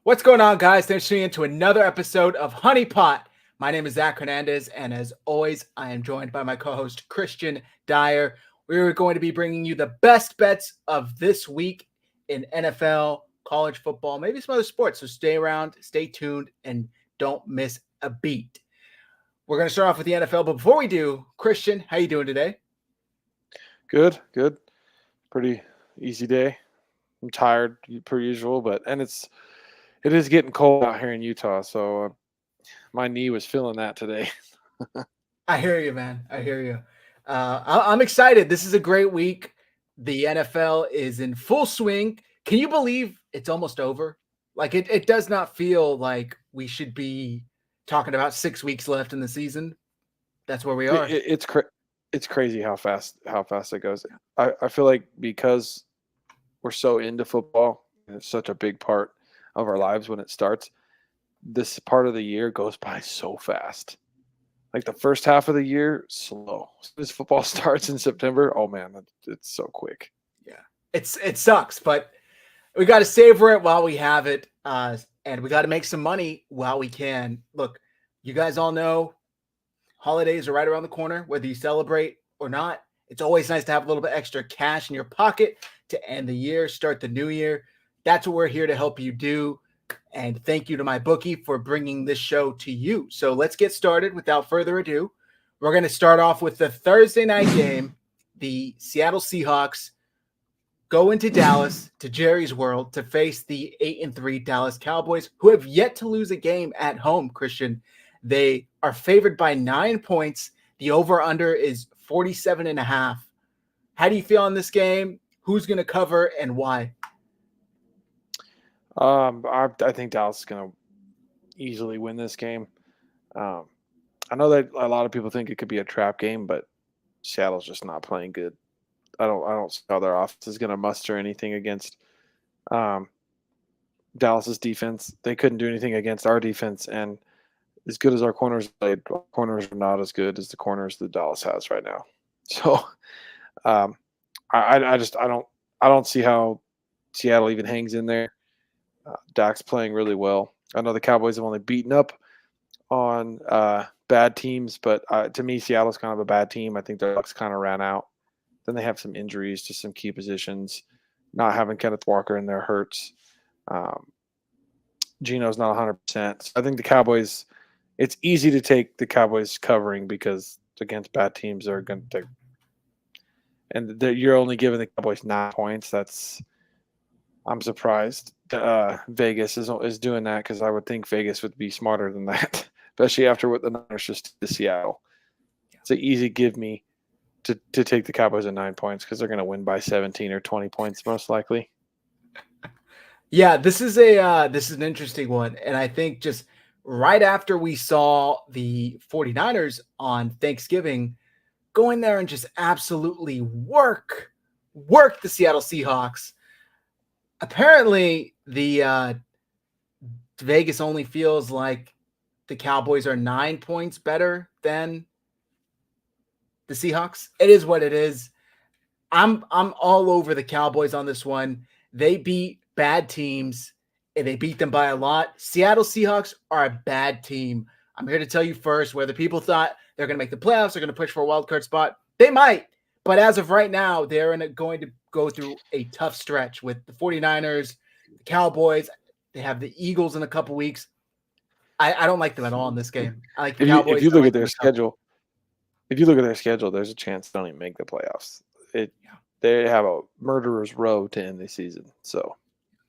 What's going on, guys? Thanks for tuning in to another episode of Honeypot. My name is Zach Hernandez, and as always, I am joined by my co-host, Christian Dyer. We are going to be bringing you the best bets of this week in NFL, college football, maybe some other sports. So stay around, stay tuned, and don't miss a beat. We're going to start off with the NFL, but before we do, Christian, how you doing today? Good. Pretty easy day. I'm tired per usual, it is getting cold out here in Utah, so my knee was feeling that today. I hear you, man. I hear you. I'm excited. This is a great week. The NFL is in full swing. Can you believe it's almost over? Like it does not feel like we should be talking about 6 weeks left in the season. That's where we are. It's crazy how fast it goes. I feel like because we're so into football, and it's such a big part of our lives when it starts, this part of the year goes by so fast. Like the first half of the year, slow. As soon as football starts in September, oh man, it's so quick. Yeah, it sucks, but we got to savor it while we have it, and we got to make some money while we can. Look, you guys all know holidays are right around the corner, whether you celebrate or not. It's always nice to have a little bit extra cash in your pocket to end the year, start the new year. That's what we're here to help you do. And thank you to MyBookie for bringing this show to you. So let's get started without further ado. We're going to start off with the Thursday night game. The Seattle Seahawks go into Dallas, to Jerry's World, to face the 8-3 Dallas Cowboys, who have yet to lose a game at home, Christian. They are favored by 9 points. The over-under is 47.5. How do you feel on this game? Who's going to cover and why? I think Dallas is going to easily win this game. I know that a lot of people think it could be a trap game, but Seattle's just not playing good. I don't see how their offense is going to muster anything against Dallas's defense. They couldn't do anything against our defense, and as good as our corners played, our corners are not as good as the corners that Dallas has right now. So, I don't see how Seattle even hangs in there. Dak's playing really well. I know the Cowboys have only beaten up on bad teams, but to me, Seattle's kind of a bad team. I think their luck's kind of ran out. Then they have some injuries to some key positions. Not having Kenneth Walker in there hurts. Geno's not 100%. So I think the Cowboys, it's easy to take the Cowboys covering because against bad teams, they're going to – and you're only giving the Cowboys 9 points. I'm surprised Vegas is doing that because I would think Vegas would be smarter than that, especially after what the Niners just did to Seattle. It's an easy give me to take the Cowboys at 9 points because they're going to win by 17 or 20 points most likely. Yeah, this is an interesting one, and I think just right after we saw the 49ers on Thanksgiving go in there and just absolutely work the Seattle Seahawks. Apparently, the Vegas only feels like the Cowboys are 9 points better than the Seahawks. It is what it is. I'm all over the Cowboys on this one. They beat bad teams, and they beat them by a lot. Seattle Seahawks are a bad team. I'm here to tell you first, whether people thought they're going to make the playoffs, they're going to push for a wild card spot, they might. But as of right now, they're going to go through a tough stretch with the 49ers, the Cowboys. They have the Eagles in a couple weeks. I don't like them at all in this game. I like the Cowboys. If you look at their schedule, there's a chance they don't even make the playoffs. They have a murderer's row to end the season. So,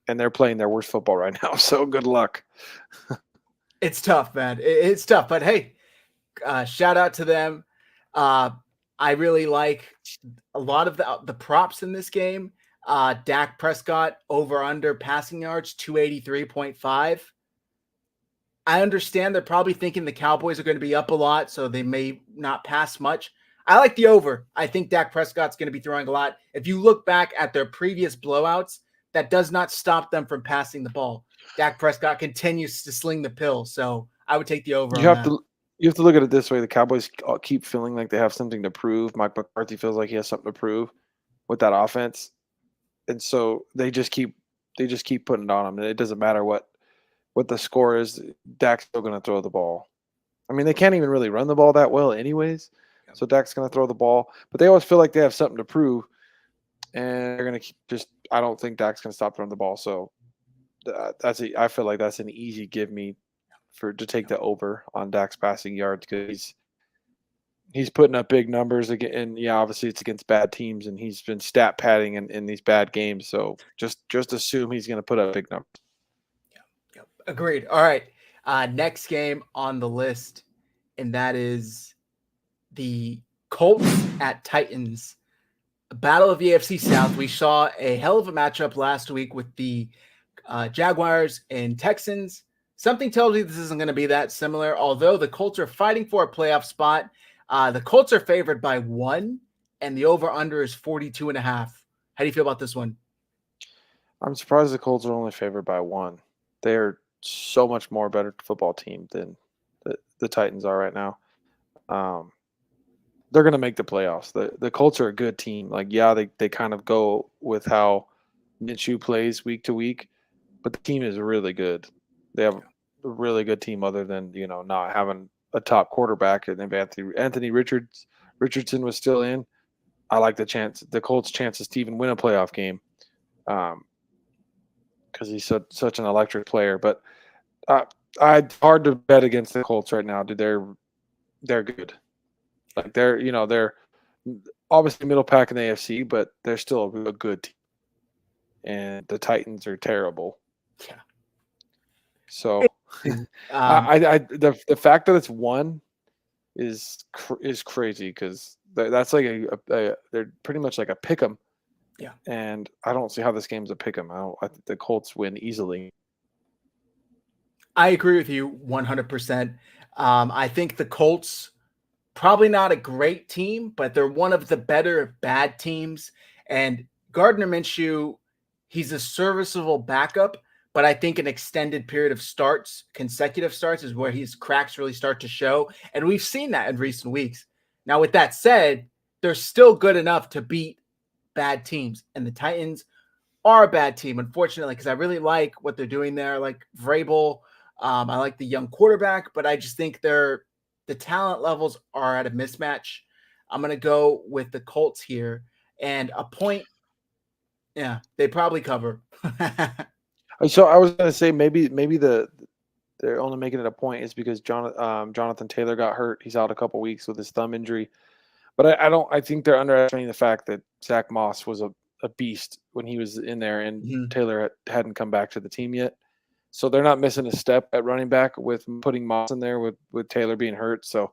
and they're playing their worst football right now. So good luck. It's tough, man. It's tough. But hey, shout out to them. I really like a lot of the props in this game. Dak Prescott over under passing yards, 283.5. I understand they're probably thinking the Cowboys are going to be up a lot, so they may not pass much. I like the over. I think Dak Prescott's going to be throwing a lot. If you look back at their previous blowouts, that does not stop them from passing the ball. Dak Prescott continues to sling the pill, so I would take the over You on have that. to you have to look at it this way. The Cowboys keep feeling like they have something to prove. Mike McCarthy feels like he has something to prove with that offense, and so they just keep putting it on him. And it doesn't matter what the score is. Dak's still going to throw the ball. I mean, they can't even really run the ball that well, anyways. So Dak's going to throw the ball, but they always feel like they have something to prove, and they're going to just. I don't think Dak's going to stop throwing the ball. So I feel like that's an easy give me to take the over on Dak's passing yards because he's putting up big numbers again, and yeah, obviously it's against bad teams, and he's been stat padding in these bad games. So just assume he's going to put up big numbers. Yep. Agreed. All right. Next game on the list, and that is the Colts at Titans. Battle of the AFC South. We saw a hell of a matchup last week with the Jaguars and Texans. Something tells me this isn't going to be that similar, although the Colts are fighting for a playoff spot. The Colts are favored by 1, and the over-under is 42.5. How do you feel about this one? I'm surprised the Colts are only favored by 1. They're so much more better football team than the Titans are right now. They're going to make the playoffs. The Colts are a good team. Like, yeah, they kind of go with how Minshew plays week to week, but the team is really good. They have a really good team other than, not having a top quarterback. And if Anthony Richardson was still in, I like the Colts' chances to even win a playoff game because he's such an electric player. But I'd hard to bet against the Colts right now, dude. They're good. Like they're obviously middle pack in the AFC, but they're still a good team. And the Titans are terrible. Yeah. So the fact that it's 1 is crazy because that's like they're pretty much like a pick 'em. Yeah. And I don't see how this game's a pick 'em. I think the Colts win easily. I agree with you 100%. I think the Colts, probably not a great team, but they're one of the better bad teams. And Gardner Minshew, he's a serviceable backup, but I think an extended period of starts, consecutive starts, is where his cracks really start to show. And we've seen that in recent weeks. Now, with that said, they're still good enough to beat bad teams. And the Titans are a bad team, unfortunately, because I really like what they're doing there. I like Vrabel. I like the young quarterback, but I just think the talent levels are at a mismatch. I'm going to go with the Colts here, and a point. Yeah, they probably cover. So I was going to say maybe they're only making it a point is because Jonathan Taylor got hurt. He's out a couple weeks with his thumb injury. But I think they're underestimating the fact that Zach Moss was a beast when he was in there, and Taylor hadn't come back to the team yet. So they're not missing a step at running back with putting Moss in there with Taylor being hurt. So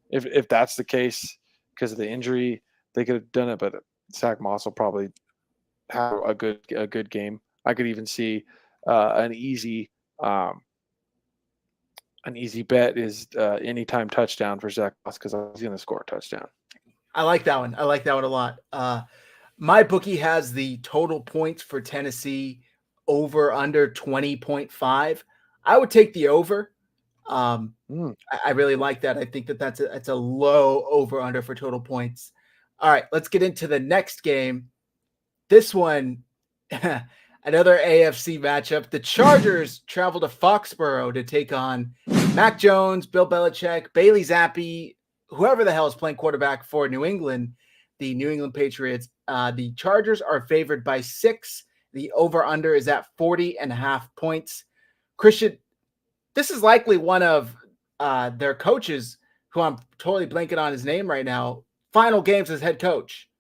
if that's the case, because of the injury, they could have done it. But Zach Moss will probably have a good game. I could even see an easy bet is anytime touchdown for Zach Moss because he's going to score a touchdown. I like that one. I like that one a lot. MyBookie has the total points for Tennessee over under 20.5. I would take the over. I really like that. I think that's a low over under for total points. All right, let's get into the next game. This one, another AFC matchup. The Chargers travel to Foxborough to take on Mac Jones, Bill Belichick, Bailey Zappi, whoever the hell is playing quarterback for New England, the New England Patriots. The Chargers are favored by 6. The over-under is at 40.5 points. Christian, this is likely one of their coaches, who I'm totally blanking on his name right now, final games as head coach.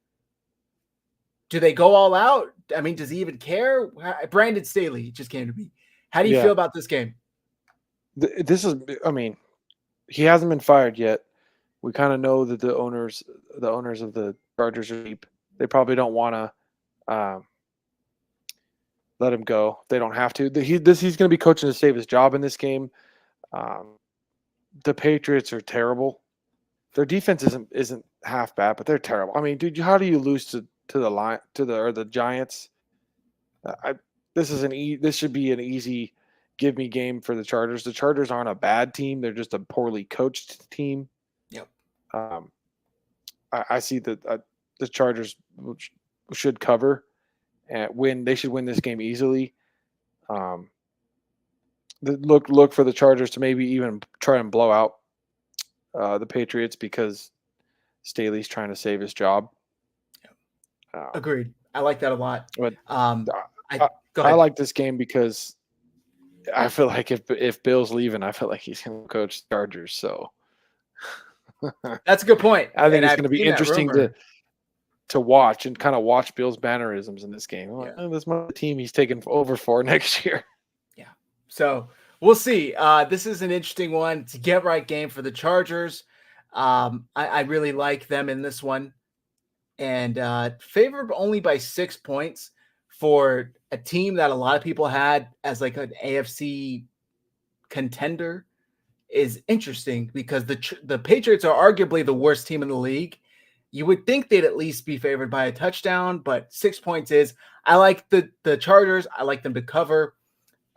Do they go all out? I mean, does he even care? Brandon Staley just came to me. How do you feel about this game? This is, I mean, he hasn't been fired yet. We kind of know that the owners of the Chargers are deep. They probably don't want to let him go. They don't have to. He's going to be coaching to save his job in this game. The Patriots are terrible. Their defense isn't half bad, but they're terrible. I mean, dude, how do you lose to the Giants? This should be an easy give me game for the Chargers. The Chargers aren't a bad team. They're just a poorly coached team. Yep. I see that the Chargers should cover and win. They should win this game easily. Look for the Chargers to maybe even try and blow out the Patriots because Staley's trying to save his job. Agreed. I like that a lot. But Go I ahead. like this game because I feel like if Bill's leaving, I feel like he's going to coach the Chargers. So That's a good point. I think And it's I've going to be seen that interesting rumor. to watch and kind of watch Bill's mannerisms in this game. I'm like, Yeah. oh, this might be the team he's taking over for next year. Yeah. So we'll see. This is an interesting one. It's a get right game for the Chargers. I really like them in this one. And favored only by 6 points for a team that a lot of people had as like an AFC contender is interesting because the Patriots are arguably the worst team in the league. You would think they'd at least be favored by a touchdown, but 6 points is I like the Chargers. I like them to cover.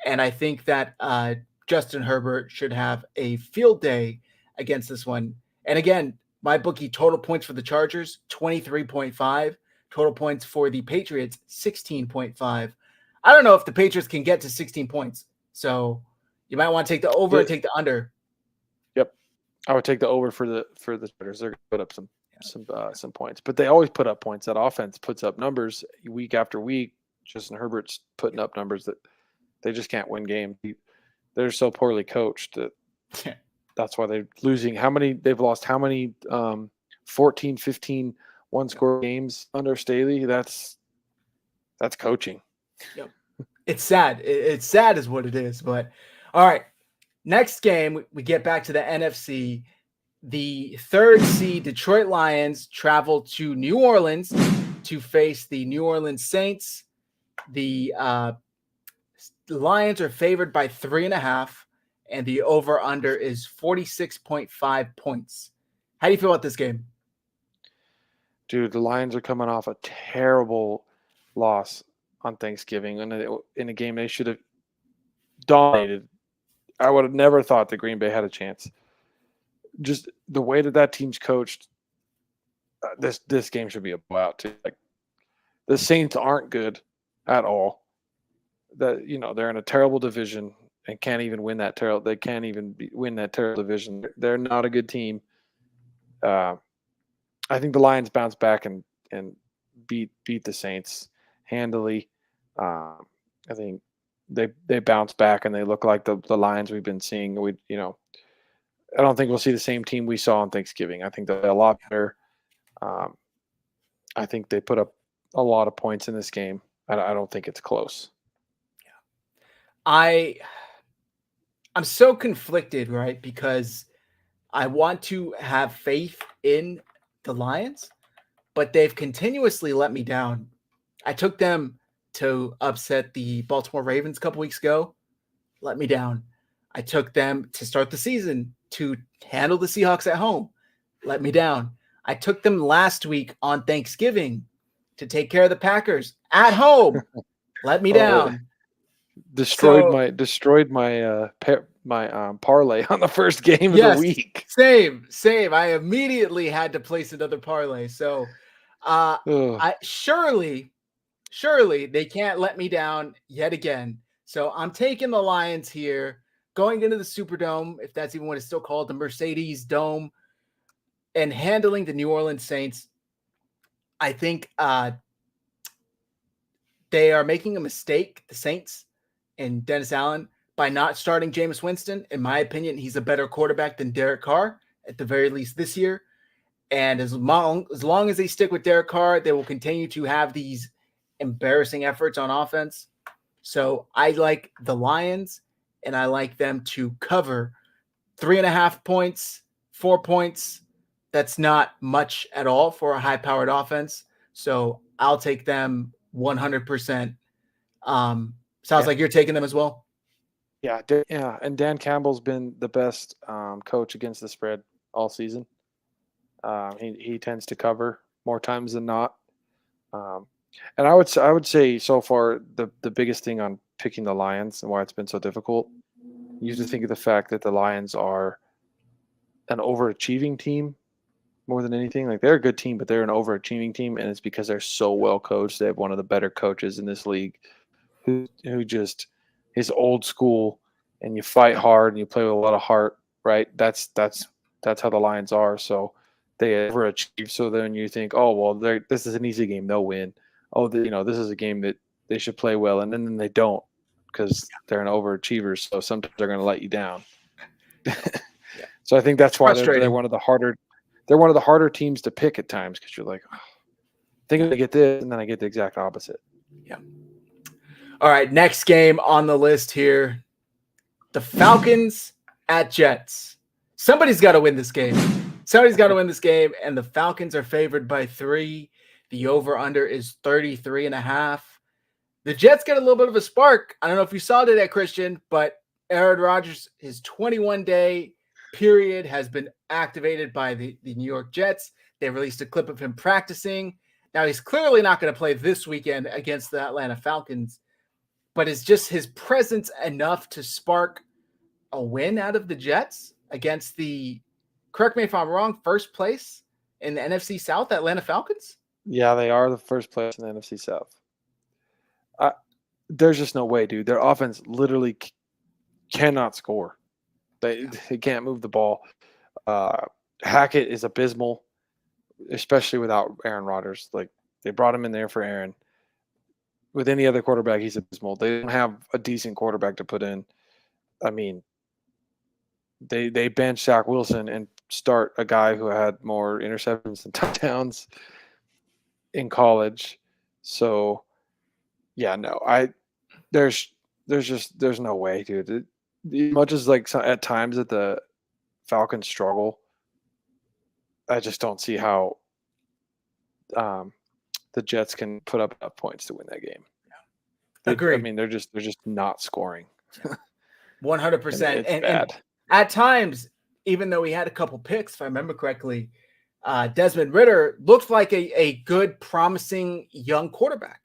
And I think that Justin Herbert should have a field day against this one. And again, my bookie total points for the Chargers, 23.5. Total points for the Patriots, 16.5. I don't know if the Patriots can get to 16 points. So you might want to take the over and take the under. Yep. I would take the over for the Chargers. They're going to put up some points. But they always put up points. That offense puts up numbers week after week. Justin Herbert's putting up numbers that they just can't win games. They're so poorly coached that that's why they're losing. They've lost how many 14, 15 one-score games under Staley? That's coaching. Yep. It's sad. It's sad is what it is. But all right, next game, we get back to the NFC. The 3rd seed Detroit Lions travel to New Orleans to face the New Orleans Saints. The Lions are favored by 3.5. And the over-under is 46.5 points. How do you feel about this game? Dude, the Lions are coming off a terrible loss on Thanksgiving in a game they should have dominated. I would have never thought that Green Bay had a chance. Just the way that team's coached, this game should be a blowout too. Like the Saints aren't good at all. They're in a terrible division. And can't even win that terrible. They can't even win that terrible division. They're not a good team. I think the Lions bounce back and beat the Saints handily. I think they bounce back and they look like the Lions we've been seeing. I don't think we'll see the same team we saw on Thanksgiving. I think they're a lot better. I think they put up a lot of points in this game. I don't think it's close. Yeah. I'm so conflicted, right? Because I want to have faith in the Lions, but they've continuously let me down. I took them to upset the Baltimore Ravens a couple weeks ago, let me down. I took them to start the season to handle the Seahawks at home, let me down. I took them last week on Thanksgiving to take care of the Packers at home, let me down. Destroyed my parlay on the first game of the week. Same. I immediately had to place another parlay. So surely they can't let me down yet again. So I'm taking the Lions here, going into the Superdome, if that's even what it's still called, the Mercedes Dome, and handling the New Orleans Saints. I think they are making a mistake, the Saints and Dennis Allen, by not starting Jameis Winston. In my opinion, he's a better quarterback than Derek Carr, at the very least this year. And as long as they stick with Derek Carr, they will continue to have these embarrassing efforts on offense. So I like the Lions, and I like them to cover 3.5 points, 4 points. That's not much at all for a high-powered offense. So I'll take them 100%. Sounds like you're taking them as well. Yeah, and Dan Campbell's been the best coach against the spread all season. He tends to cover more times than not. And I would say so far the biggest thing on picking the Lions and why it's been so difficult, you have to think of the fact that the Lions are an overachieving team more than anything. Like, they're a good team, but they're an overachieving team, and it's because they're so well coached. They have one of the better coaches in this league who just is old school, and you fight hard and you play with a lot of heart, right? That's how the Lions are. So they overachieve. So then you think, oh well, this is an easy game, they'll win. Oh, this is a game that they should play well, and then they don't because they're an overachiever. So sometimes they're going to let you down. Yeah. So I think that's why they're Frustrating. one of the harder. They're one of the harder teams to pick at times because you're like, oh, I think I'm going to get this, and then I get the exact opposite. Yeah. All right, next game on the list here. The Falcons at Jets. Somebody's got to win this game. Somebody's got to win this game, and the Falcons are favored by 3. The over-under is 33.5. The Jets get a little bit of a spark. I don't know if you saw today, Christian, but Aaron Rodgers, his 21-day period has been activated by the New York Jets. They released a clip of him practicing. Now, he's clearly not going to play this weekend against the Atlanta Falcons, but is just his presence enough to spark a win out of the Jets against the, correct me if I'm wrong, first place in the NFC South, Atlanta Falcons? Yeah, they are the first place in the NFC South. There's just no way, dude. Their offense literally cannot score. They can't move the ball. Hackett is abysmal, especially without Aaron Rodgers. Like, they brought him in there for Aaron. With any other quarterback, he's abysmal. They don't have a decent quarterback to put in. I mean, they bench Zach Wilson and start a guy who had more interceptions than touchdowns in college. So, yeah, no, there's no way, dude. As much as like at times that the Falcons struggle, I just don't see how the Jets can put up enough points to win that game. Agreed. I mean, they're just not scoring. 100%. It's bad. At times, even though he had a couple picks, if I remember correctly, Desmond Ridder looked like a good, promising young quarterback.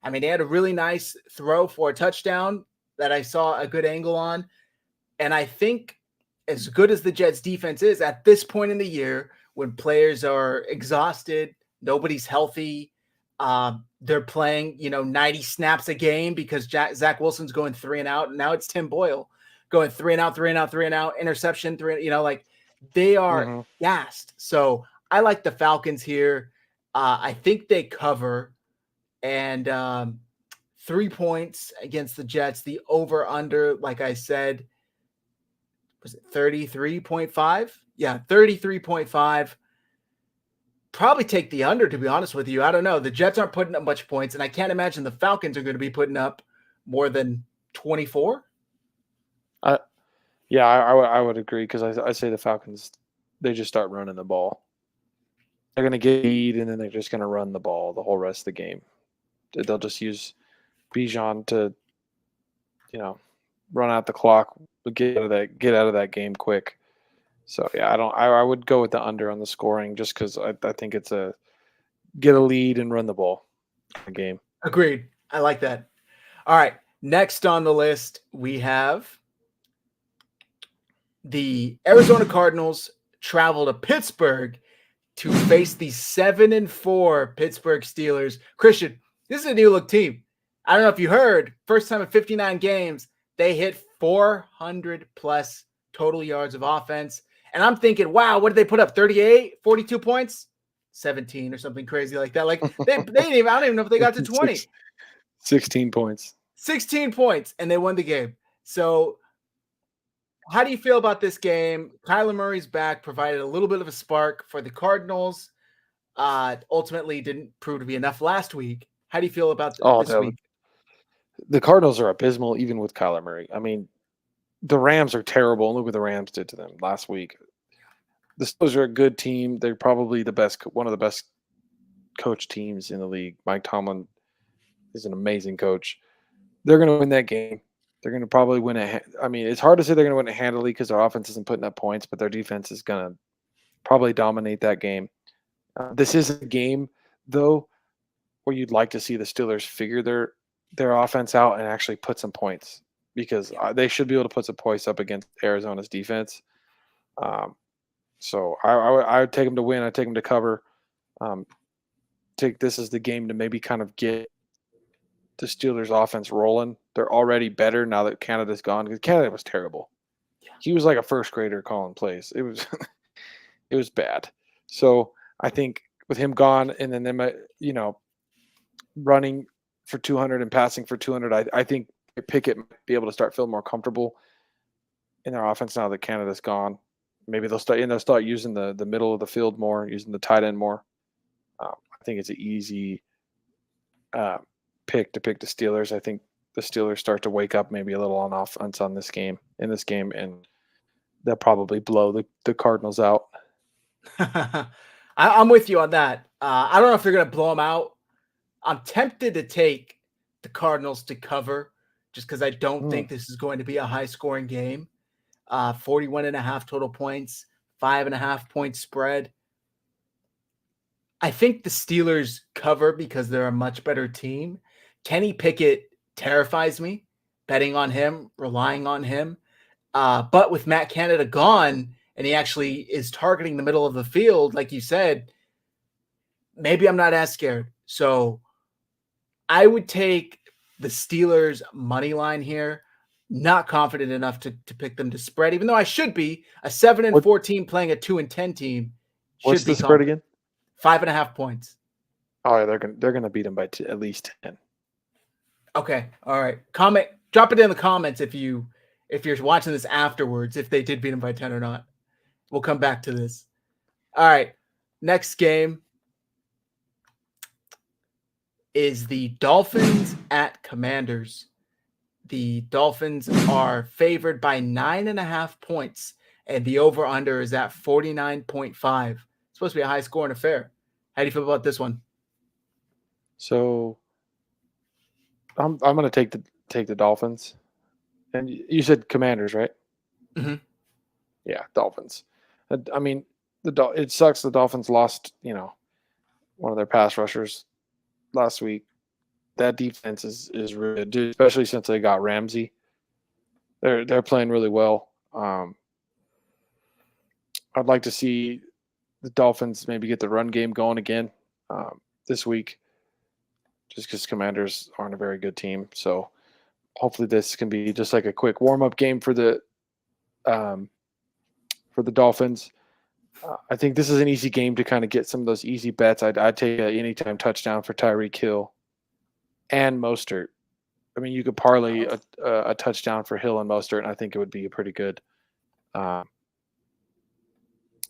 I mean, he had a really nice throw for a touchdown that I saw a good angle on. And I think as good as the Jets defense is at this point in the year, when players are exhausted, nobody's healthy, they're playing, 90 snaps a game because Zach Wilson's going 3 and out. And now it's Tim Boyle going 3 and out, 3 and out, 3 and out, interception, 3, like they are gassed. So I like the Falcons here. I think they cover, and 3 points against the Jets. The over under, like I said, was it 33.5? Yeah, 33.5. Probably take the under, to be honest with you. I don't know. The Jets aren't putting up much points, and I can't imagine the Falcons are going to be putting up more than 24. Yeah, I would agree because I say the Falcons, they just start running the ball. They're going to get lead, and then they're just going to run the ball the whole rest of the game. They'll just use Bijan to, run out the clock, get out of that game quick. So yeah, I would go with the under on the scoring just because I think it's get a lead and run the ball game. Agreed. I like that. All right. Next on the list, we have the Arizona Cardinals travel to Pittsburgh to face the 7-4 Pittsburgh Steelers. Christian, this is a new look team. I don't know if you heard, first time in 59 games, they hit 400 plus total yards of offense. And I'm thinking, wow, what did they put up? 38, 42 points, 17 or something crazy like that. Like they didn't even, I don't even know if they got to 20. 16 points. 16 points, and they won the game. So how do you feel about this game? Kyler Murray's back, provided a little bit of a spark for the Cardinals. Ultimately didn't prove to be enough last week. How do you feel about this week? The Cardinals are abysmal even with Kyler Murray. I mean, the Rams are terrible. And look what the Rams did to them last week. The Steelers are a good team. They're probably one of the best coach teams in the league. Mike Tomlin is an amazing coach. They're going to win that game. They're going to probably win it. I mean, it's hard to say they're going to win it handily because their offense isn't putting up points, but their defense is going to probably dominate that game. This is a game, though, where you'd like to see the Steelers figure their offense out and actually put some points, because they should be able to put some points up against Arizona's defense. So I would take them to win. I'd take them to cover. Take this as the game to maybe kind of get the Steelers' offense rolling. They're already better now that Canada's gone, because Canada was terrible. He was like a first grader calling plays. It was it was bad. So I think with him gone and then them, running for 200 and passing for 200, I think Pickett might be able to start feeling more comfortable in their offense now that Canada's gone. Maybe they'll start using the middle of the field more, using the tight end more. I think it's an easy pick to pick the Steelers. I think the Steelers start to wake up maybe a little on offense in this game, and they'll probably blow the Cardinals out. I'm with you on that. I don't know if they're going to blow them out. I'm tempted to take the Cardinals to cover just because I don't think this is going to be a high-scoring game. 41.5 total points, 5.5 point spread. I think the Steelers cover because they're a much better team. Kenny Pickett terrifies me, betting on him, relying on him. But with Matt Canada gone, and he actually is targeting the middle of the field, like you said, maybe I'm not as scared. So I would take the Steelers money line here. Not confident enough to pick them to spread, even though I should be. A 7-14 playing a 2-10 team. What's the spread again? 5.5 points. Oh, yeah, they're gonna beat them by at least 10. Okay, all right. Drop it in the comments if you're watching this afterwards, if they did beat them by 10 or not. We'll come back to this. All right, next game is the Dolphins at Commanders. The Dolphins are favored by 9.5 points, and the over-under is at 49.5. It's supposed to be a high-scoring affair. How do you feel about this one? So I'm going to take the Dolphins. And you said Commanders, right? Mm-hmm. Yeah, Dolphins. I mean, it sucks the Dolphins lost, one of their pass rushers last week. That defense is really good, especially since they got Ramsey. They're playing really well. I'd like to see the Dolphins maybe get the run game going again this week, just because Commanders aren't a very good team. So hopefully this can be just like a quick warm-up game for the Dolphins. I think this is an easy game to kind of get some of those easy bets. I'd take an anytime touchdown for Tyreek Hill and Mostert. I mean, you could parlay a touchdown for Hill and Mostert, and I think it would be a pretty good. I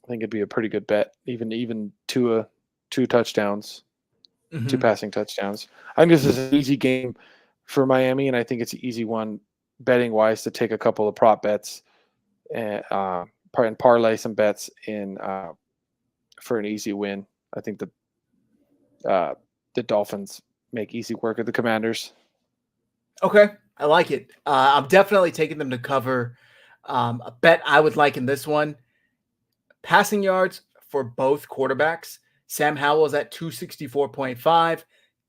think it'd be a pretty good bet, even two touchdowns, Mm-hmm. 2 passing touchdowns. I think this is an easy game for Miami, and I think it's an easy one betting wise to take a couple of prop bets and parlay some bets in for an easy win. I think the Dolphins make easy work of the Commanders. Okay, I like it. I'm definitely taking them to cover. A bet I would like in this one, passing yards for both quarterbacks. Sam Howell is at 264.5.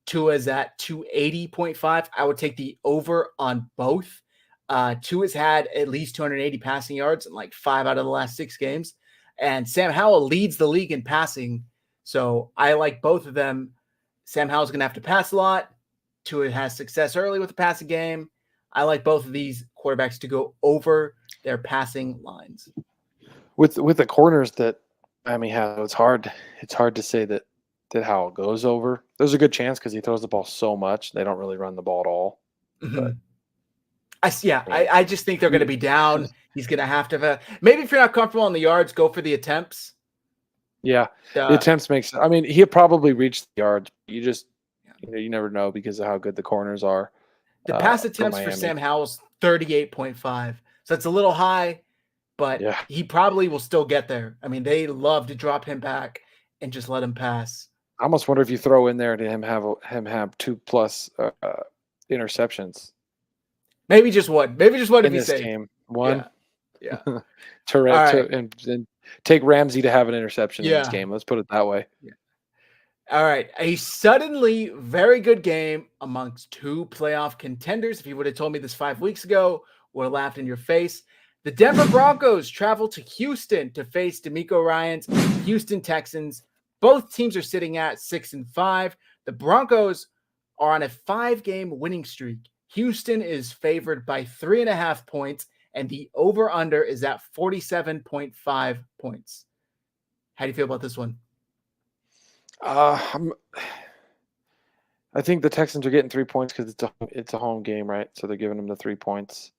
Tua is at 280.5. I would take the over on both. Tua's had at least 280 passing yards in like 5 out of the last 6 games. And Sam Howell leads the league in passing. So I like both of them. Sam Howell's going to have to pass a lot. Tua has success early with the passing game. I like both of these quarterbacks to go over their passing lines. With the corners that Miami has, it's hard to say that Howell goes over. There's a good chance because he throws the ball so much. They don't really run the ball at all. Mm-hmm. I just think they're going to be down. He's going to have maybe if you're not comfortable on the yards, go for the attempts. Yeah, the attempts makes. I mean, he'll probably reach the yards. You never know because of how good the corners are. The pass attempts for Sam Howell's 38.5, so it's a little high, but he probably will still get there. I mean, they love to drop him back and just let him pass. I almost wonder if you throw in there to him have 2+ interceptions. Maybe just one. Maybe just one in this game. One. Yeah. And take Ramsey to have an interception in this game. Let's put it that way. Yeah. All right. A suddenly very good game amongst two playoff contenders. If you would have told me this 5 weeks ago, would have laughed in your face. The Denver Broncos travel to Houston to face D'Amico Ryans Houston Texans. Both teams are sitting at 6-5. The Broncos are on a 5-game winning streak. Houston is favored by 3.5 points, and the over-under is at 47.5 points. How do you feel about this one? I think the Texans are getting 3 points because it's a home game, right? So they're giving them the 3 points.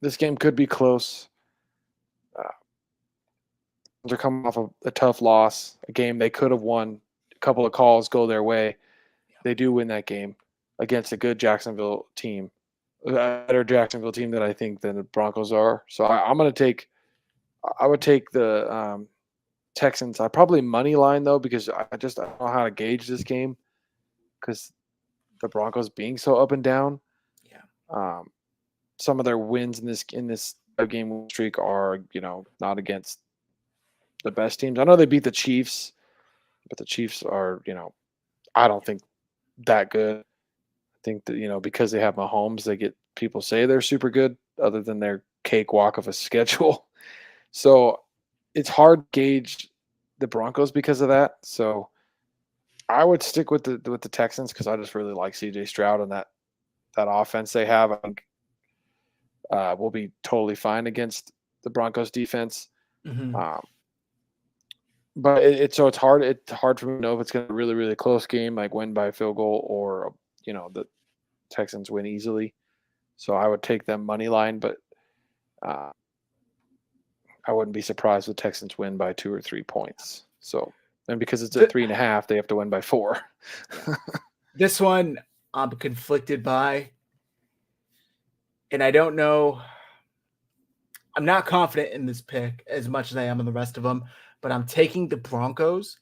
This game could be close. They're coming off a tough loss, a game they could have won. A couple of calls go their way. They do win that game against a good Jacksonville team, a better Jacksonville team than I think than the Broncos are. So I would take the Texans. I probably money line though because I don't know how to gauge this game because the Broncos being so up and down. Yeah. Some of their wins in this game streak are not against the best teams. I know they beat the Chiefs, but the Chiefs are I don't think that good. I think that because they have Mahomes, they get people say they're super good, other than their cakewalk of a schedule. So it's hard to gauge the Broncos because of that. So I would stick with the Texans because I just really like CJ Stroud and that offense they have. I think will be totally fine against the Broncos defense. Mm-hmm. But it's hard. It's hard for me to know if it's going to be a really, really close game, like win by a field goal, or the Texans win easily. So I would take them money line, but I wouldn't be surprised if the Texans win by 2 or 3 points. So, and because it's at 3.5, they have to win by 4. This one I'm conflicted by, and I don't know. I'm not confident in this pick as much as I am in the rest of them, but I'm taking the Broncos.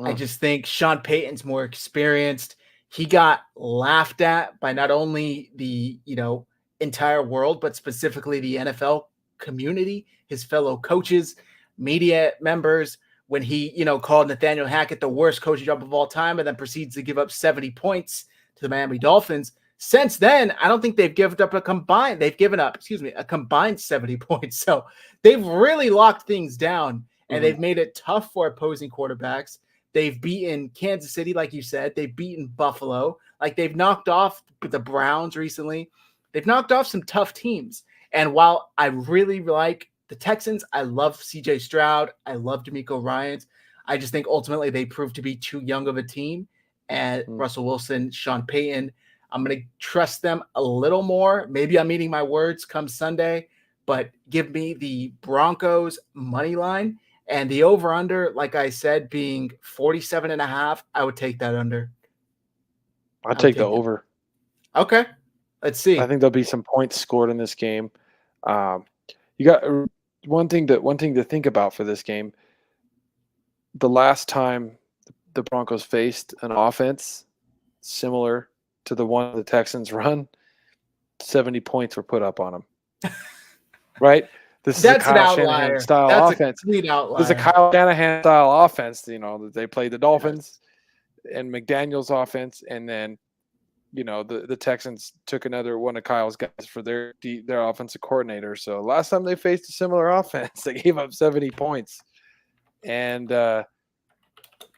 I just think Sean Payton's more experienced. He got laughed at by not only the entire world, but specifically the NFL community, his fellow coaches, media members, when he called Nathaniel Hackett the worst coaching job of all time, and then proceeds to give up 70 points to the Miami Dolphins. Since then, I don't think they've given up a combined 70 points. So they've really locked things down, and they've made it tough for opposing quarterbacks. They've beaten Kansas City, like you said. They've beaten Buffalo. Like, they've knocked off the Browns recently. They've knocked off some tough teams. And while I really like the Texans, I love CJ Stroud, I love D'Amico Ryans, I just think ultimately they proved to be too young of a team. And Russell Wilson, Sean Payton, I'm going to trust them a little more. Maybe I'm eating my words come Sunday, but give me the Broncos money line. And the over-under, like I said, being 47.5, I would take that under. I'd take the over. Okay. Let's see. I think there'll be some points scored in this game. You got one thing to think about for this game. The last time the Broncos faced an offense similar to the one the Texans run, 70 points were put up on them. Right? This is a Kyle Shanahan style offense. This is a Kyle Shanahan style offense. They played the Dolphins and McDaniel's offense, and then the Texans took another one of Kyle's guys for their offensive coordinator. So last time they faced a similar offense, they gave up 70 points. And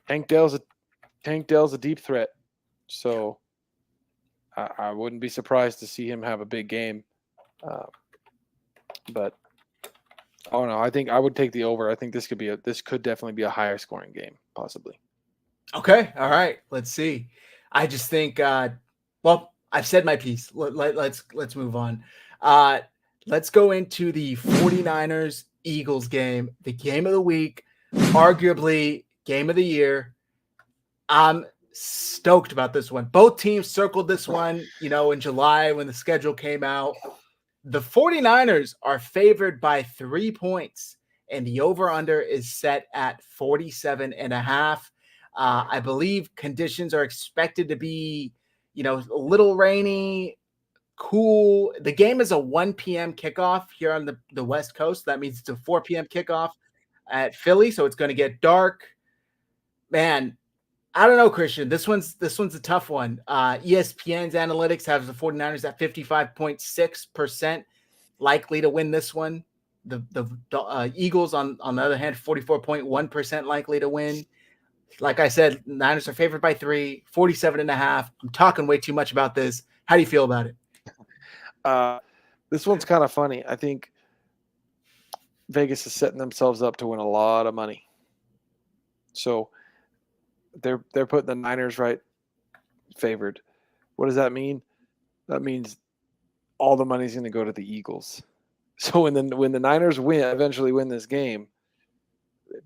Tank Dell's a deep threat. So I wouldn't be surprised to see him have a big game. But I don't know. I think I would take the over. I think this could definitely be a higher scoring game, possibly. Okay. All right. Let's see. I just think well, I've said my piece. Let's move on. Let's go into the 49ers Eagles game, the game of the week, arguably game of the year. I'm stoked about this one. Both teams circled this one, in July when the schedule came out. The 49ers are favored by 3 points, and the over-under is set at 47.5. I believe conditions are expected to be, a little rainy, cool. The game is a 1 p.m. kickoff here on the West Coast. That means it's a 4 p.m. kickoff at Philly, so it's going to get dark. Man, I don't know, Christian. This one's a tough one. ESPN's analytics has the 49ers at 55.6% likely to win this one. The Eagles on the other hand, 44.1% likely to win. Like I said, Niners are favored by 3, 47.5. I'm talking way too much about this. How do you feel about it? This one's kind of funny. I think Vegas is setting themselves up to win a lot of money. So they're putting the Niners right favored. What does that mean? That means all the money's going to go to the Eagles. So when the Niners eventually win this game,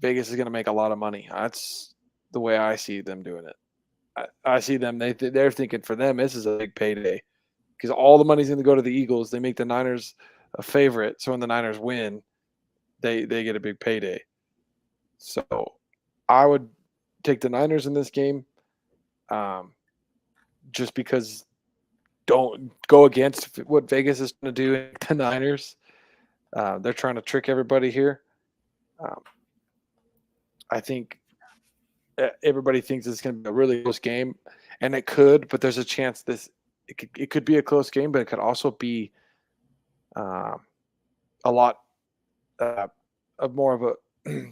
Vegas is going to make a lot of money. That's the way I see them doing it. I see them. They're thinking for them this is a big payday because all the money's going to go to the Eagles. They make the Niners a favorite, so when the Niners win, they get a big payday. So I would take the Niners in this game, just because don't go against what Vegas is going to do in the Niners. They're trying to trick everybody here. I think everybody thinks it's going to be a really close game, and it could, but there's a chance it could be a close game, but it could also be a lot of more of a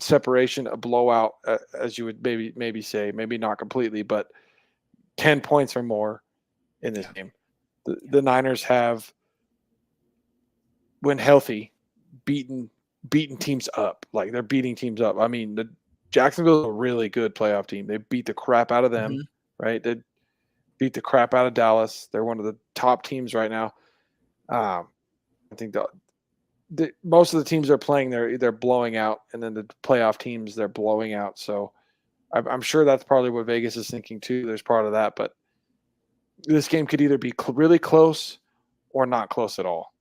separation, a blowout, as you would maybe say, maybe not completely, but 10 points or more in this game. The Niners have, when healthy, beaten teams up. Like they're beating teams up. I mean, the Jacksonville is a really good playoff team. They beat the crap out of them, right? They beat the crap out of Dallas. They're one of the top teams right now. I think most of the teams they're playing, they're blowing out, and then the playoff teams they're blowing out. So I'm sure that's probably what Vegas is thinking too. There's part of that, but this game could either be really close or not close at all.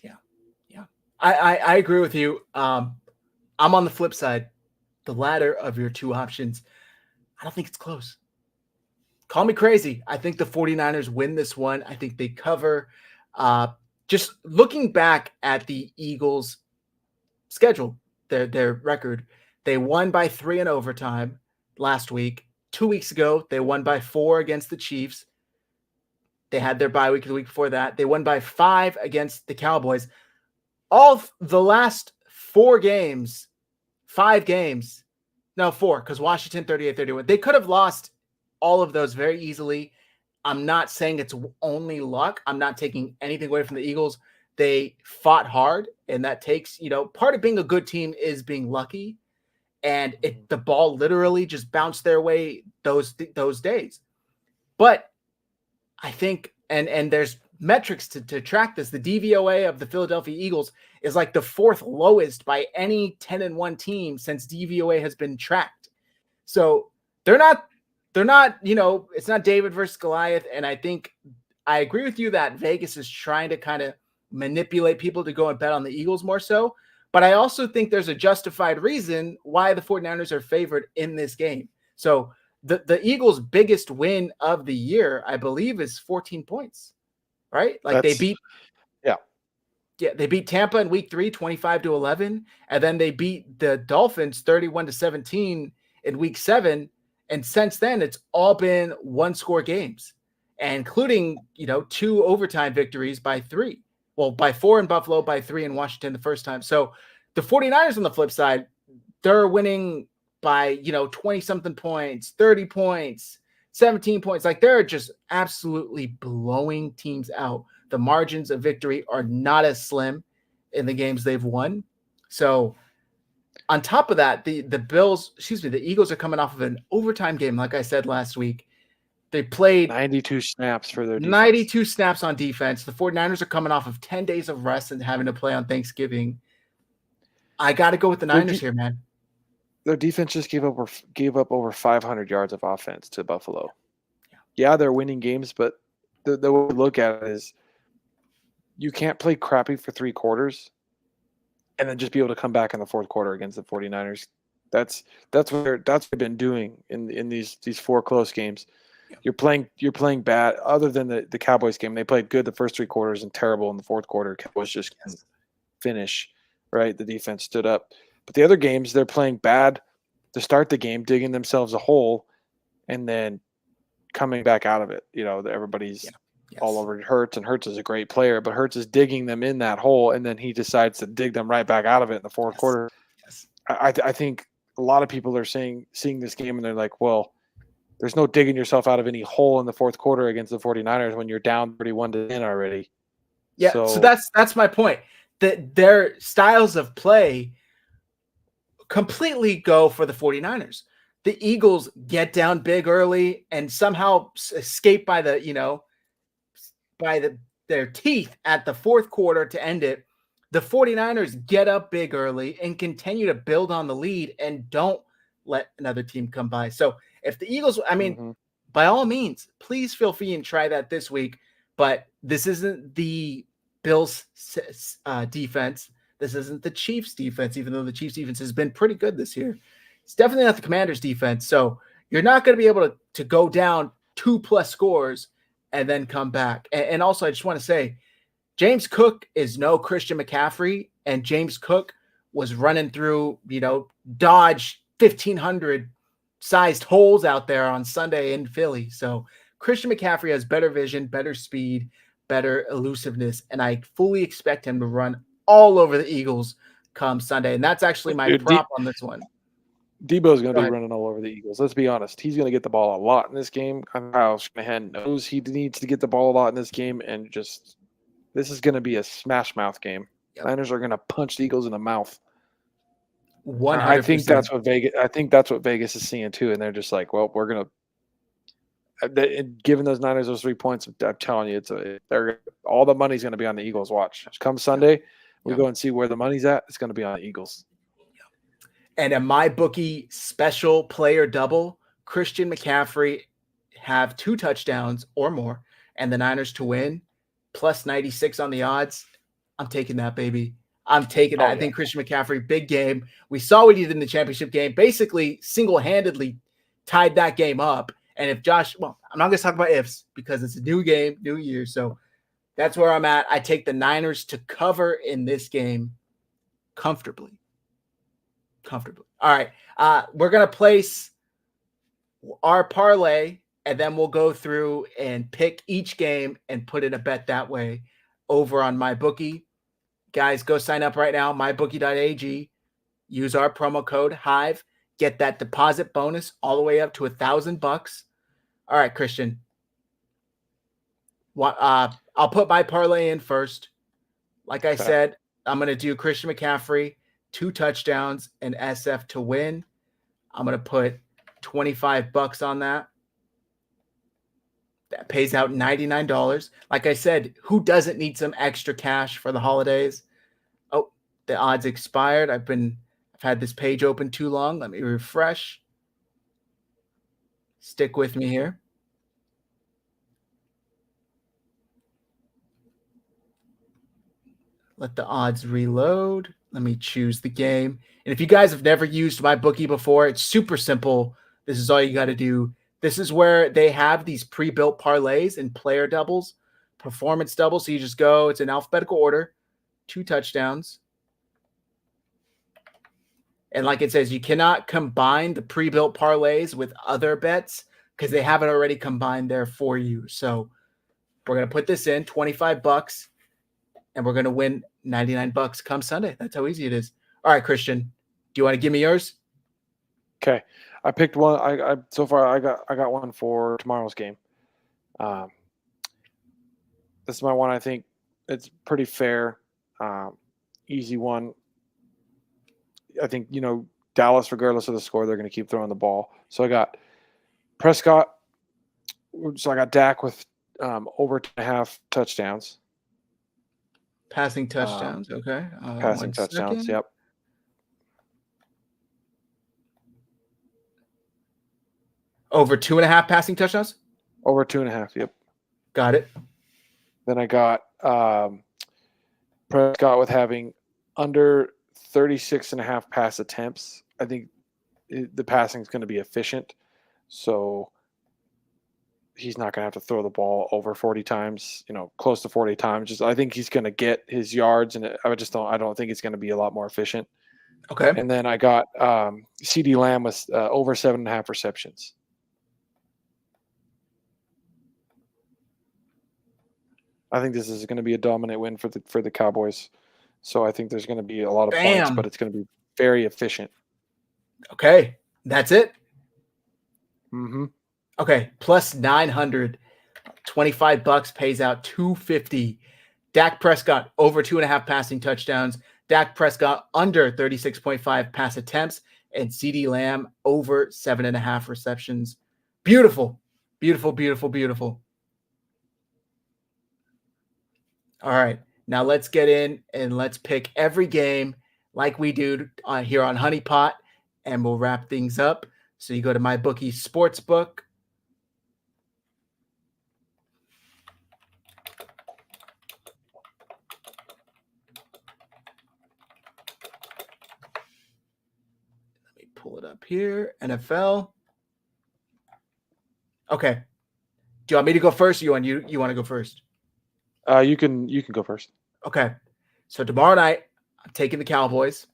Yeah. I agree with you. I'm on the flip side, the latter of your two options. I don't think it's close. Call me crazy. I think the 49ers win this one. I think they cover. Just looking back at the Eagles' schedule, their record, they won by 3 in overtime last week. 2 weeks ago, they won by 4 against the Chiefs. They had their bye week the week before that. They won by 5 against the Cowboys. All the last 4 games, 5 games, no, 4, because Washington 38-31. They could have lost all of those very easily. I'm not saying it's only luck. I'm not taking anything away from the Eagles. They fought hard, and that takes, part of being a good team is being lucky. And the ball literally just bounced their way those days. But I think, and there's metrics to track this. The DVOA of the Philadelphia Eagles is like the 4th lowest by any 10-1 team since DVOA has been tracked. So they're not, it's not David versus Goliath. And I think I agree with you that Vegas is trying to kind of manipulate people to go and bet on the Eagles more so. But I also think there's a justified reason why the 49ers are favored in this game. So the Eagles' biggest win of the year, I believe, is 14 points, right? Like they beat Tampa in week 3, 25-11. And then they beat the Dolphins 31-17 in week 7. And since then, it's all been 1-score games, including, 2 overtime victories by 3. Well, by 4 in Buffalo, by 3 in Washington the first time. So the 49ers on the flip side, they're winning by, 20-something points, 30 points, 17 points. Like they're just absolutely blowing teams out. The margins of victory are not as slim in the games they've won. So on top of that, the Eagles are coming off of an overtime game. Like I said last week, they played 92 snaps for their defense. 92 snaps on defense. The 49ers are coming off of 10 days of rest and having to play on Thanksgiving. I got to go with the Niners here, man. Their defense just gave up over 500 yards of offense to Buffalo. Yeah, they're winning games, but the way we look at it is you can't play crappy for 3 quarters and then just be able to come back in the 4th quarter against the 49ers. That's what they've been doing in these 4 close games. You're playing bad. Other than the Cowboys game, they played good the first 3 quarters and terrible in the 4th quarter. Cowboys just couldn't finish. Right, the defense stood up. But the other games, they're playing bad to start the game, digging themselves a hole, and then coming back out of it. Everybody's all over Hurts, and Hurts is a great player, but Hurts is digging them in that hole, and then he decides to dig them right back out of it in the fourth quarter. Yes. I think a lot of people are seeing this game, and they're like, well, there's no digging yourself out of any hole in the fourth quarter against the 49ers when you're down 31-10 already. Yeah, so that's my point. That their styles of play completely go for the 49ers. The Eagles get down big early and somehow escape by their teeth at the fourth quarter to end it. The 49ers get up big early and continue to build on the lead and don't let another team come by. So if the Eagles, by all means, please feel free and try that this week. But this isn't the Bills defense. This isn't the Chiefs defense, even though the Chiefs defense has been pretty good this year. It's definitely not the Commanders defense. So you're not going to be able to go down 2+ scores and then come back. And also, I just want to say, James Cook is no Christian McCaffrey, and James Cook was running through, Dodge 1,500 sized holes out there on Sunday in Philly. So Christian McCaffrey has better vision, better speed, better elusiveness, and I fully expect him to run all over the Eagles come Sunday. And that's actually my prop on this one. Debo's going to be running all over the Eagles. Let's be honest. He's going to get the ball a lot in this game. Kyle Shanahan knows he needs to get the ball a lot in this game, and this is going to be a smash mouth game. Yep. Niners are going to punch the Eagles in the mouth. 100%. I think that's what Vegas is seeing too, and they're just like, well, we're going to giving those Niners those 3 points. I'm telling you, all the money's going to be on the Eagles. Watch. Come Sunday, we go and see where the money's at. It's going to be on the Eagles. And a MyBookie special player double, Christian McCaffrey have 2 touchdowns or more, and the Niners to win, plus 96 on the odds. I'm taking that, baby. I'm taking that. I think Christian McCaffrey, big game. We saw what he did in the championship game, basically single-handedly tied that game up. And if I'm not going to talk about ifs because it's a new game, new year. So that's where I'm at. I take the Niners to cover in this game comfortably. All right. We're going to place our parlay, and then we'll go through and pick each game and put in a bet that way over on MyBookie. Guys, go sign up right now, MyBookie.AG. Use our promo code Hive. Get that deposit bonus all the way up to $1,000. All right, Christian. I'll put my parlay in first. Like I said, I'm going to do Christian McCaffrey, 2 touchdowns, and SF to win. I'm going to put $25 on that. That pays out $99. Like I said, who doesn't need some extra cash for the holidays? Oh, the odds expired. I've had this page open too long. Let me refresh. Stick with me here. Let the odds reload. Let me choose the game. And if you guys have never used MyBookie before, it's super simple. This is all you got to do. This is where they have these pre-built parlays and player doubles, performance doubles. So you just go, it's in alphabetical order, 2 touchdowns. And like it says, you cannot combine the pre-built parlays with other bets because they have it already combined there for you. So we're going to put this in, $25, and we're going to win $99 come Sunday. That's how easy it is. All right, Christian, do you want to give me yours? Okay. I picked one. I so far I got one for tomorrow's game. This is my one. I think it's pretty fair, easy one. I think Dallas, regardless of the score, they're going to keep throwing the ball. So I got Prescott. So I got Dak with over 2.5 touchdowns. Passing touchdowns. Okay. Passing touchdowns. Yep. Over 2.5 passing touchdowns? Over 2.5, yep. Got it. Then I got Prescott with having under 36.5 pass attempts. I think the passing is going to be efficient. So he's not going to have to throw the ball over 40 times, close to 40 times. I think he's going to get his yards, and I don't think it's going to be a lot more efficient. Okay. And then I got CD Lamb with over 7.5 receptions. I think this is going to be a dominant win for the Cowboys. So I think there's going to be a lot of points, but it's going to be very efficient. Okay. That's it? Mm-hmm. Okay. Plus 900. $25 pays out $250. Dak Prescott over 2.5 passing touchdowns. Dak Prescott under 36.5 pass attempts. And CD Lamb over 7.5 receptions. Beautiful. Beautiful, beautiful, beautiful. All right. Now let's get in and let's pick every game like we do here on Honeypot, and we'll wrap things up. So you go to MyBookie Sportsbook. Let me pull it up here. NFL. Okay. Do you want me to go first, or you want to go first? You can go first. Okay. So tomorrow night, I'm taking the Cowboys,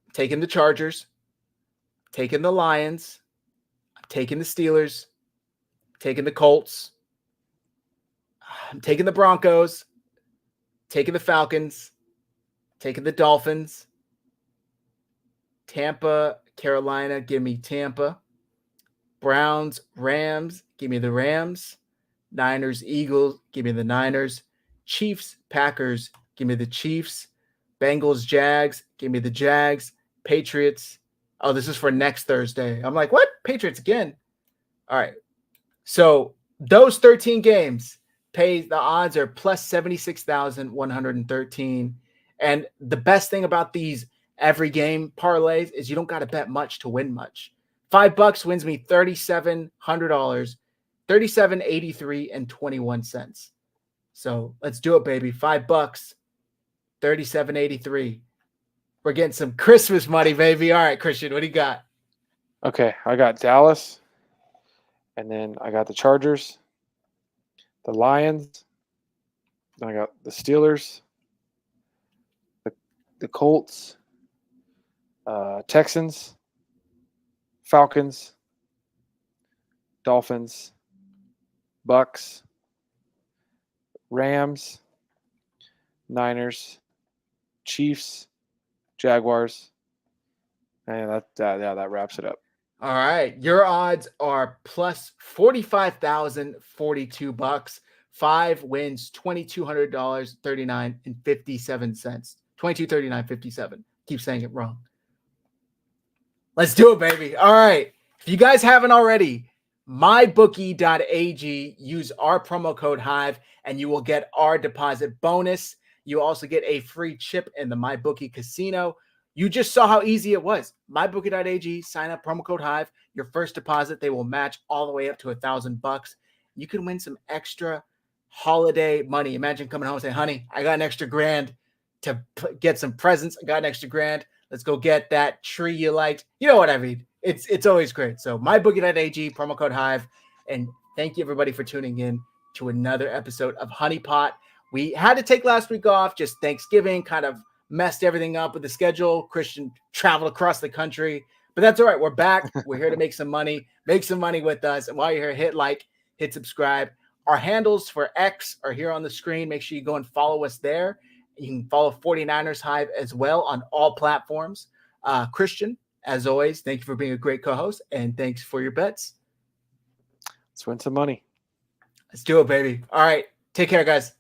I'm taking the Chargers, I'm taking the Lions, I'm taking the Steelers, I'm taking the Colts, I'm taking the Broncos, taking the Falcons, taking the Dolphins, Tampa, Carolina, give me Tampa, Browns, Rams, give me the Rams, Niners, Eagles, give me the Niners, Chiefs, Packers, give me the Chiefs, Bengals, Jags, give me the Jags, Patriots. Oh, this is for next Thursday. I'm like, what? Patriots again? All right. So those 13 games the odds are plus 76,113. And the best thing about these every game parlays is you don't got to bet much to win much. $5 wins me $3,700, $37.83 and 21 cents. So let's do it, baby. $5, $37.83. We're getting some Christmas money, baby. All right, Christian, what do you got? Okay, I got Dallas, and then I got the Chargers, the Lions, then I got the Steelers, the Colts, Texans, Falcons, Dolphins, Bucks, Rams, Niners, Chiefs, Jaguars, and that wraps it up. All right, your odds are plus 45,042 bucks. 5 wins, $2,200, 39 and 57 cents. 22.39.57. Keep saying it wrong. Let's do it, baby. All right. If you guys haven't already, MyBookie.AG, use our promo code Hive, and you will get our deposit bonus. You also get a free chip in the MyBookie casino. You just saw how easy it was. MyBookie.ag, sign up, promo code Hive. Your first deposit, they will match all the way up to $1,000. You can win some extra holiday money. Imagine coming home and saying, honey, I got an extra $1,000 to get some presents. I got an extra $1,000. Let's go get that tree you liked. You know what I mean? It's always great. So MyBookie.ag, promo code Hive. And thank you, everybody, for tuning in to another episode of Honeypot. We had to take last week off, just Thanksgiving, kind of messed everything up with the schedule. Christian traveled across the country, but that's all right. We're back. We're here to make some money with us. And while you're here, hit like, hit subscribe. Our handles for X are here on the screen. Make sure you go and follow us there. You can follow 49ers Hive as well on all platforms. Christian, as always, thank you for being a great co-host, and thanks for your bets. Let's win some money. Let's do it, baby. All right. Take care, guys.